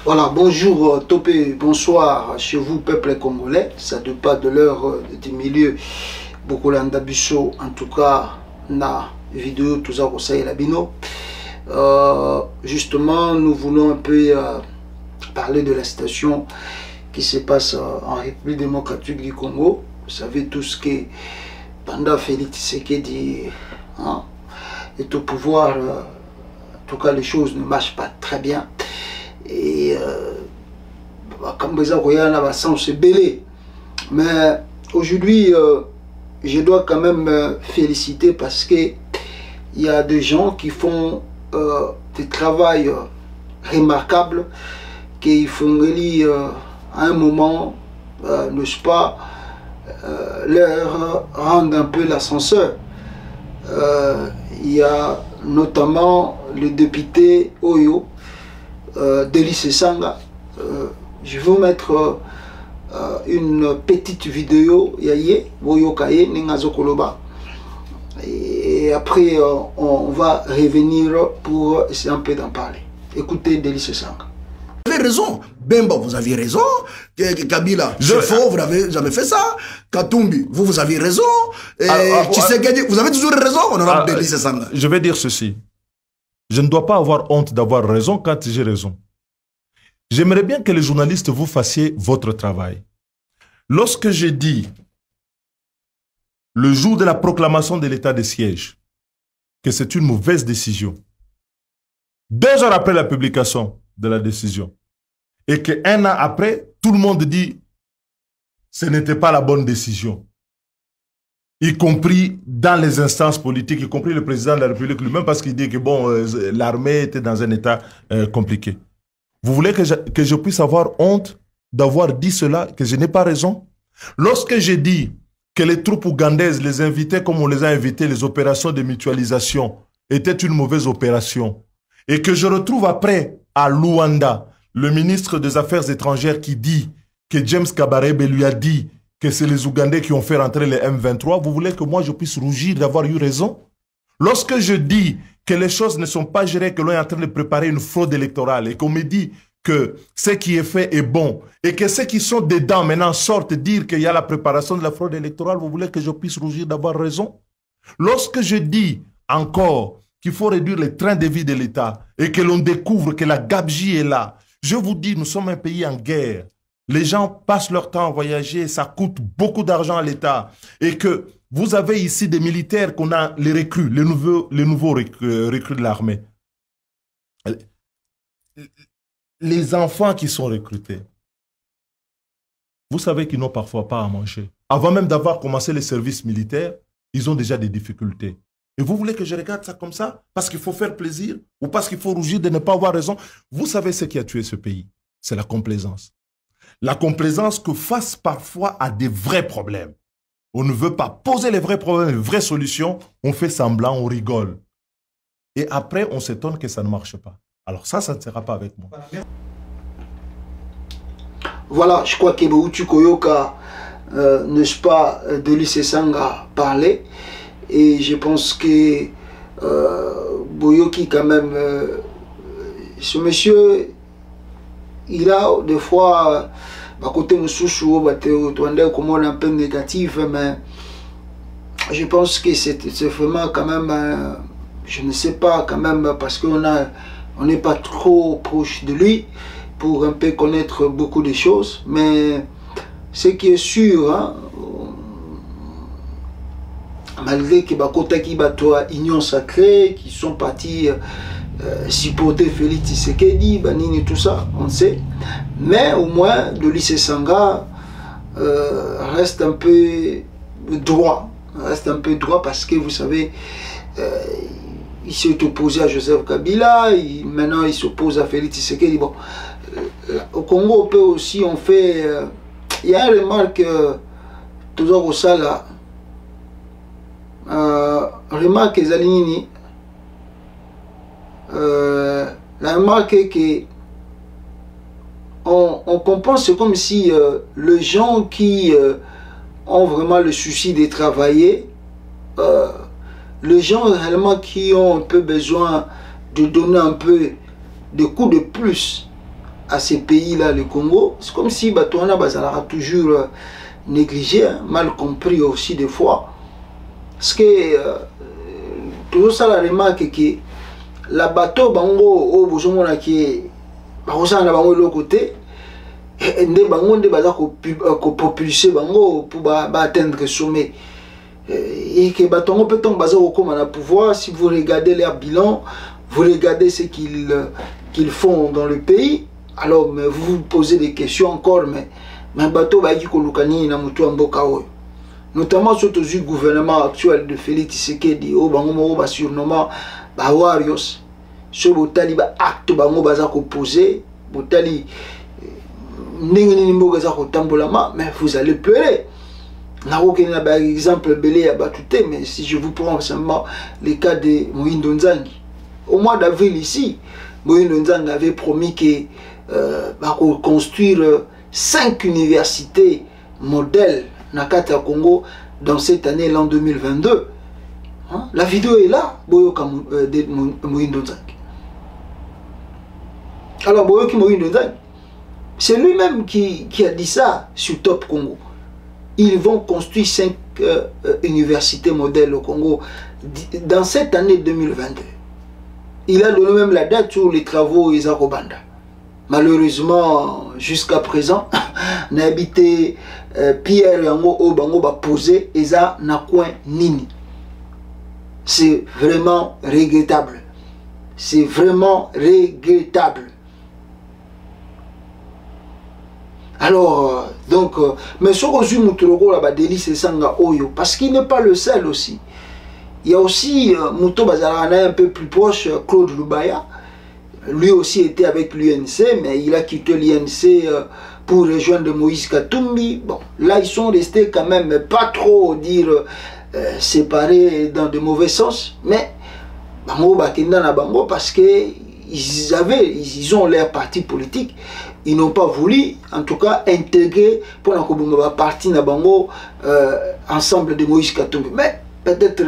Voilà, bonjour Topé, bonsoir chez vous peuple congolais, ça ne pas de l'heure du milieu, beaucoup d'ambition, en tout cas, na vidéo, tout ça, et la bino. Justement, nous voulons un peu parler de la situation qui se passe en République démocratique du Congo. Vous savez tous que pendant Félix Tshisekedi est au pouvoir, en tout cas les choses ne marchent pas très bien. Et comme ça, il y a un sens belé. Mais aujourd'hui, je dois quand même féliciter parce que il y a des gens qui font des travail remarquables, qui font à un moment, n'est-ce pas, leur rendre un peu l'ascenseur. Il y a notamment le député Oyo, Delis Sanga. Je vais vous mettre une petite vidéo et après on va revenir pour essayer un peu d'en parler. Écoutez Delis Sanga. Vous avez raison, Bemba, vous aviez raison. Kabila, c'est faux, vous n'avez jamais fait ça. Katumbi, vous avez raison. Tshisekedi, vous avez toujours raison, honorable Delis Sanga. Je vais dire ceci. Je ne dois pas avoir honte d'avoir raison quand j'ai raison. J'aimerais bien que les journalistes vous fassiez votre travail. Lorsque j'ai dit, le jour de la proclamation de l'état de siège, que c'est une mauvaise décision, 2 heures après la publication de la décision, et qu'un an après, tout le monde dit, ce n'était pas la bonne décision, y compris dans les instances politiques, y compris le président de la République lui-même, parce qu'il dit que bon, l'armée était dans un état compliqué. Vous voulez que je puisse avoir honte d'avoir dit cela, que je n'ai pas raison? Lorsque j'ai dit que les troupes ougandaises, les invitaient comme on les a invités, les opérations de mutualisation, étaient une mauvaise opération, et que je retrouve après, à Luanda, le ministre des Affaires étrangères qui dit que James Kabarebe lui a dit que c'est les Ougandais qui ont fait rentrer les M23, vous voulez que moi je puisse rougir d'avoir eu raison? Lorsque je dis que les choses ne sont pas gérées, que l'on est en train de préparer une fraude électorale et qu'on me dit que ce qui est fait est bon et que ceux qui sont dedans maintenant sortent dire qu'il y a la préparation de la fraude électorale, vous voulez que je puisse rougir d'avoir raison? Lorsque je dis encore qu'il faut réduire les trains de vie de l'État et que l'on découvre que la gabegie est là, je vous dis, nous sommes un pays en guerre. Les gens passent leur temps à voyager, ça coûte beaucoup d'argent à l'État. Et que vous avez ici des militaires qu'on a, les recrues, les nouveaux recrues de l'armée. Les enfants qui sont recrutés, vous savez qu'ils n'ont parfois pas à manger. Avant même d'avoir commencé les services militaires, ils ont déjà des difficultés. Et vous voulez que je regarde ça comme ça? Parce qu'il faut faire plaisir? Ou parce qu'il faut rougir de ne pas avoir raison? Vous savez ce qui a tué ce pays? C'est la complaisance. La complaisance que face parfois à des vrais problèmes. On ne veut pas poser les vrais problèmes, les vraies solutions. On fait semblant, on rigole. Et après, on s'étonne que ça ne marche pas. Alors ça ne sera pas avec moi. Voilà, je crois que Boutu Koyoka, n'est-ce pas, Delis Sanga parlait. Et je pense que Boyoki, quand même, ce monsieur, il a des fois, à côté de Souchou, comment on est un peu négatif, mais je pense que c'est vraiment quand même, je ne sais pas quand même, parce qu'on n'est pas trop proche de lui pour un peu connaître beaucoup de choses, mais ce qui est sûr, hein, malgré que Bakotaki Batoa Union Sacrée, qui sont partis supporter Félix Tshisekedi, Banini, tout ça, on sait. Mais au moins, Delis Sanga reste un peu droit. Reste un peu droit parce que vous savez, il s'est opposé à Joseph Kabila, maintenant il s'oppose à Félix Tshisekedi. Bon, au Congo, on peut aussi, on fait. Il y a une remarque, toujours au Sala. Remarque Zalinini, la remarque est que on comprend, c'est comme si les gens qui ont vraiment le souci de travailler, les gens réellement qui ont un peu besoin de donner un peu de coups de plus à ces pays-là, le Congo, c'est comme si Batouana Bazala toujours négligé, hein, mal compris aussi des fois. Parce que toujours ça la remarque que la bateau bango au bozomona qui barosa na bango l'autre côté ndé bango ndé baza ko propulser bango pour atteindre le sommet et que batongo peut-on baza comme na pouvoir. Si vous regardez leur bilan, vous regardez ce qu'ils font dans le pays, alors mais vous vous posez des questions encore, mais bateau ba ki ko lukani na mutu mboka oyo, notamment surtout le gouvernement actuel de Félix Tshisekedi au bango mo ba surnommant ba warriors. Ce botali ba acte bango baza ko poser botali ndenge mboka za ko tambolama, mais vous allez pleurer. N'a aucun exemple belé à Batouté, mais si je vous prends simplement le cas de Mohindo Nzangi, au mois d'avril ici, Mohindo Nzangi avait promis que va construire 5 universités modèles Nakata Congo dans cette année, l'an 2022. Hein? La vidéo est là, Boyoka de Mohindo Nzangi. Alors Boyoki Mohindo Nzangi, c'est lui-même qui a dit ça sur Top Congo. Ils vont construire 5 universités modèles au Congo dans cette année 2022. Il a donné même la date sur les travaux Isarobanda. Malheureusement, jusqu'à présent, n'a habité Pierre Yango Obango va poser Eza Nakouin Nini. C'est vraiment regrettable. C'est vraiment regrettable. Alors, donc, mais ce qu'on suit Moutouroko là-bas, Délice Sanga Oyo, parce qu'il n'est pas le seul aussi. Il y a aussi Mouto Bazarana un peu plus proche, Claude Lubaya. Lui aussi était avec l'UNC, mais il a quitté l'UNC pour rejoindre Moïse Katumbi. Bon, là, ils sont restés quand même pas trop, dire, séparés dans de mauvais sens, mais Bango Bakenda na Bango, parce qu'ils ont leur parti politique. Ils n'ont pas voulu, en tout cas, intégrer pour la partie Nabango ensemble de Moïse Katumbi. Mais peut-être,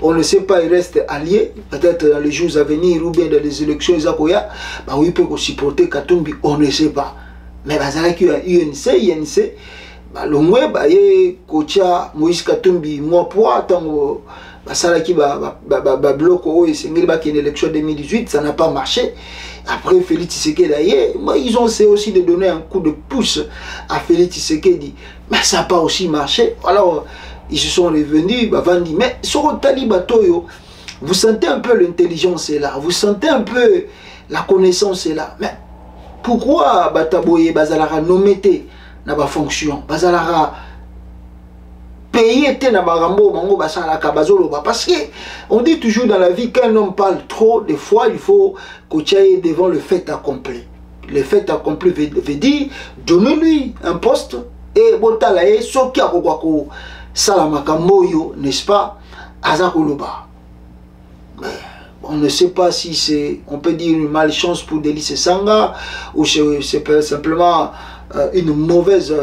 on ne sait pas, ils restent alliés. Peut-être dans les jours à venir ou bien dans les élections, bah, oui, ils peuvent supporter Katumbi, on ne sait pas. Mais bah, ça qu'il y a INC, bah, le moins, bah, il y a Kocha, Moïse Katumbi, moi, pour attendre, bah, ça qui va bloc, c'est une élection 2018, ça n'a pas marché. Après Félix Tshisekedi, ils ont essayé aussi de donner un coup de pouce à Félix Tshisekedi, mais ça n'a pas aussi marché. Alors ils se sont revenus, mais sur le Talibatoyo, vous sentez un peu l'intelligence est là, vous sentez un peu la connaissance est là. Mais pourquoi Bataboye Bazalara nommé n'a pas fonction, Bazalara payer parce que on dit toujours dans la vie qu'un homme parle trop, des fois il faut coacher devant le fait accompli. Le fait accompli veut dire donne-lui un poste et botalaye soki akoko salamaka moyo, n'est-ce pas, azakoloba. On ne sait pas si c'est, on peut dire, une malchance pour Délice Sanga ou c'est simplement une mauvaise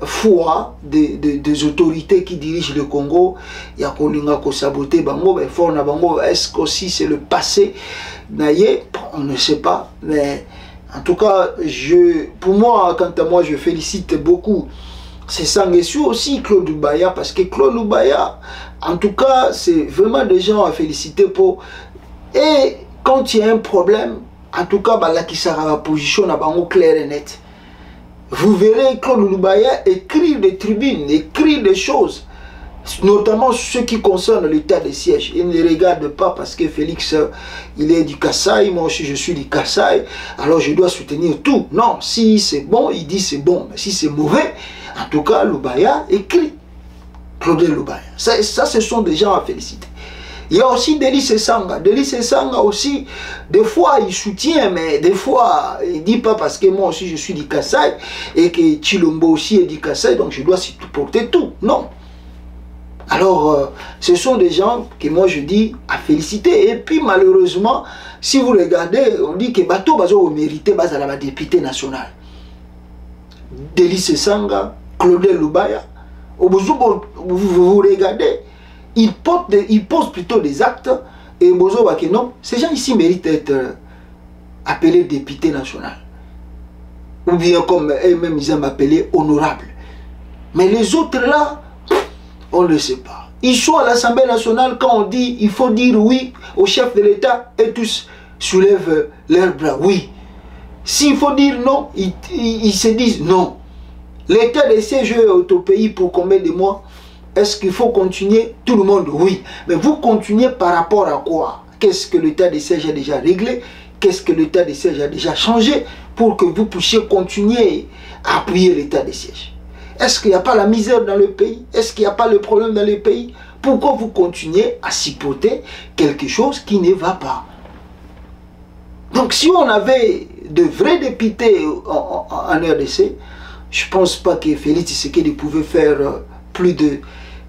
foi des autorités qui dirigent le Congo. Il y a Kolinga ko saboter bango, mais fort na bango. Est-ce qu'aussi c'est le passé naïe? On ne sait pas. Mais en tout cas, pour moi, quant à moi, je félicite beaucoup. C'est Sanguessu aussi Claude Lubaya, parce que Claude Lubaya, en tout cas, c'est vraiment des gens à féliciter pour. Et quand il y a un problème, en tout cas, là qui sera la position na bango claire et nette. Vous verrez Claude Lubaya écrire des tribunes, écrire des choses, notamment ce qui concerne l'état de siège. Il ne regarde pas parce que Félix, il est du Kasaï, moi aussi je suis du Kasaï, alors je dois soutenir tout. Non, si c'est bon, il dit c'est bon, mais si c'est mauvais, en tout cas, Lubaya écrit. Claude Lubaya. Ça, ce sont des gens à féliciter. Il y a aussi Délice Sanga. Délice Sanga aussi, des fois il soutient, mais des fois il ne dit pas parce que moi aussi je suis du Kasaï et que Chilombo aussi est du Kasaï, donc je dois supporter tout. Non. Alors, ce sont des gens que moi je dis à féliciter. Et puis malheureusement, si vous regardez, on dit que Bato Bazo mérité la députée nationale. Délice Sanga, Claude Lubaya, vous regardez. Il pose plutôt des actes et Bozo Bakenom, ces gens ici méritent d'être appelés députés nationaux. ou bien comme eux-mêmes ils aiment appeler honorables. Mais les autres là, on ne le sait pas. Ils sont à l'Assemblée nationale quand on dit il faut dire oui au chef de l'État et tous soulèvent leurs bras. Oui. S'il faut dire non, ils se disent non. L'état de siège est au pays pour combien de mois? Est-ce qu'il faut continuer? Tout le monde, oui. Mais vous continuez par rapport à quoi? Qu'est-ce que l'état de siège a déjà réglé? Qu'est-ce que l'état de siège a déjà changé pour que vous puissiez continuer à appuyer l'état de siège? Est-ce qu'il n'y a pas la misère dans le pays? Est-ce qu'il n'y a pas le problème dans le pays? Pourquoi vous continuez à sipoter quelque chose qui ne va pas? Donc si on avait de vrais députés en RDC, je ne pense pas que Félix Tshisekedi pouvait faire plus de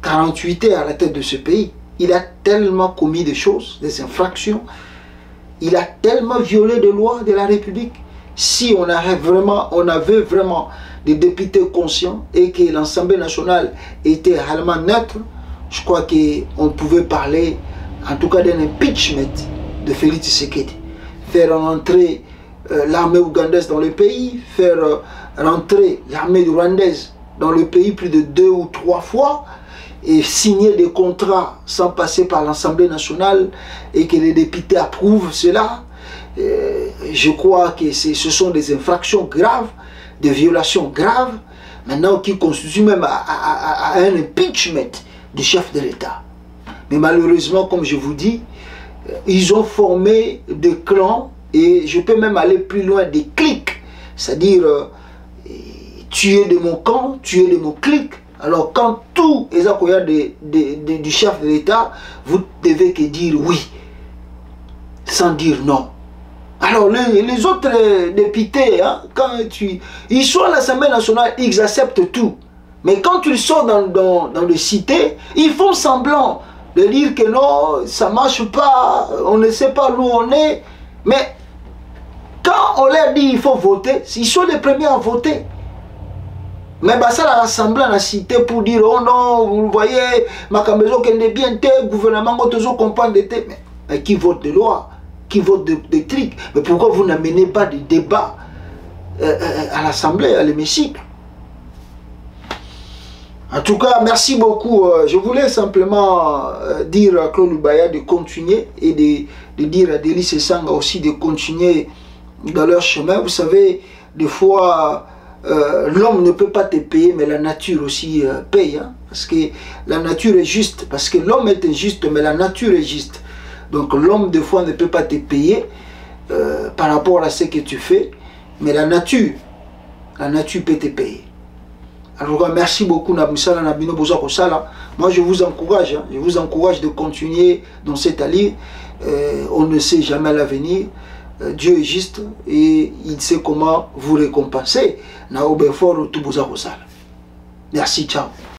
48 heures à la tête de ce pays. Il a tellement commis des choses, des infractions. Il a tellement violé des lois de la République. Si on avait vraiment des députés conscients et que l'Assemblée nationale était réellement neutre, je crois qu'on pouvait parler en tout cas d'un impeachment de Félix Tshisekedi. Faire rentrer l'armée ougandaise dans le pays, faire rentrer l'armée rwandaise dans le pays plus de 2 ou 3 fois et signer des contrats sans passer par l'Assemblée nationale et que les députés approuvent cela. Je crois que ce sont des infractions graves, des violations graves, maintenant qui constituent même à un impeachment du chef de l'État. Mais malheureusement, comme je vous dis, ils ont formé des clans et je peux même aller plus loin, des clics, c'est-à-dire tu es de mon camp, tu es de mon clic. Alors quand tout est à du chef de l'État, vous devez que dire oui, sans dire non. Alors les autres députés, hein, ils sont à l'Assemblée nationale, ils acceptent tout. Mais quand ils sont dans les cités, ils font semblant de dire que non, ça ne marche pas, on ne sait pas où on est. Mais quand on leur dit qu'il faut voter, ils sont les premiers à voter. Mais bah, ça la rassemble dans la cité pour dire oh non, vous voyez, ma maison qui est bien, le gouvernement va toujours comprendre. Mais qui vote de loi, qui vote de trucs? Mais pourquoi vous n'amenez pas de débat à l'Assemblée, à l'hémicycle? En tout cas, merci beaucoup. Je voulais simplement dire à Claude Lubaya de continuer et de dire à Delis Esanga aussi de continuer dans leur chemin. Vous savez, des fois, l'homme ne peut pas te payer, mais la nature aussi paye. Hein, parce que la nature est juste. Parce que l'homme est injuste, mais la nature est juste. Donc l'homme, des fois, ne peut pas te payer par rapport à ce que tu fais. Mais la nature peut te payer. Alors merci beaucoup Nabusala Nabino Boza Kosala. Moi je vous encourage, hein, de continuer dans cette allée. On ne sait jamais l'avenir. Dieu est juste et il sait comment vous récompenser. Merci, ciao.